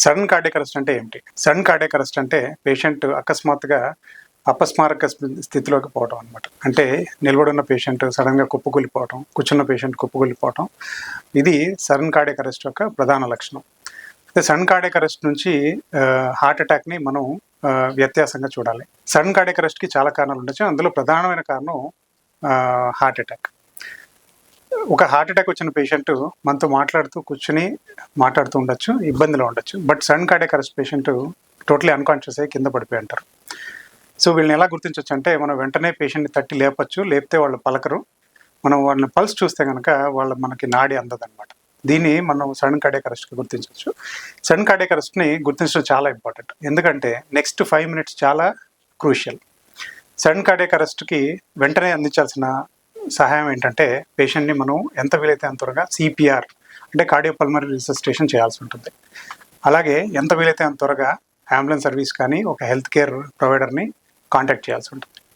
Sudden cardiac arrest అంటే ఏమిటి? Sudden cardiac arrest అంటే పేషెంట్ అకస్మాత్తుగా అపస్మారక స్థితిలోకి పోవటం అనమాట. అంటే నిలబడున్న పేషెంట్ సడన్గా కుప్పకూలిపోవటం, కూర్చున్న పేషెంట్ కుప్పకూలిపోవటం, ఇది సడన్ కార్డియక్ అరెస్ట్ యొక్క ప్రధాన లక్షణం. అయితే సడన్ కార్డియక్ అరెస్ట్ నుంచి హార్ట్ అటాక్ని మనం వ్యత్యాసంగా చూడాలి. సడన్ కార్డియక్ అరెస్ట్కి చాలా కారణాలు ఉండొచ్చు. అందులో ప్రధానమైన కారణం హార్ట్ అటాక్. ఒక హార్ట్ అటాక్ వచ్చిన పేషెంట్ మనతో కూర్చుని మాట్లాడుతూ ఉండొచ్చు, ఇబ్బందిలో ఉండొచ్చు. But sudden cardiac arrest patient totally unconscious అయ్యి కింద పడిపోయి అంటారు. సో వీళ్ళని ఎలా గుర్తించవచ్చు అంటే, మనం వెంటనే పేషెంట్ని తట్టి లేపచ్చు, లేపితే వాళ్ళు పలకరు. మనం వాళ్ళని పల్స్ చూస్తే కనుక మనకి నాడి అందదనమాట. దీన్ని మనం సడన్ కార్డియక్ అరెస్ట్కి గుర్తించవచ్చు. సడన్ కార్డియక్ అరెస్ట్ని గుర్తించడం చాలా ఇంపార్టెంట్, ఎందుకంటే నెక్స్ట్ 5 minutes చాలా క్రూషియల్. సడన్ కార్డియక్ అరెస్ట్కి వెంటనే అందించాల్సిన సహాయం ఏంటంటే, పేషెంట్ని మనం ఎంత వీలైతే అంత త్వరగా సిపిఆర్ అంటే కార్డియోపల్మనరీ రిససిటేషన్ చేయాల్సి ఉంటుంది. అలాగే ఎంత వీలైతే అంత త్వరగా అంబులెన్స్ సర్వీస్ కానీ ఒక హెల్త్ కేర్ ప్రొవైడర్ని కాంటాక్ట్ చేయాల్సి ఉంటుంది.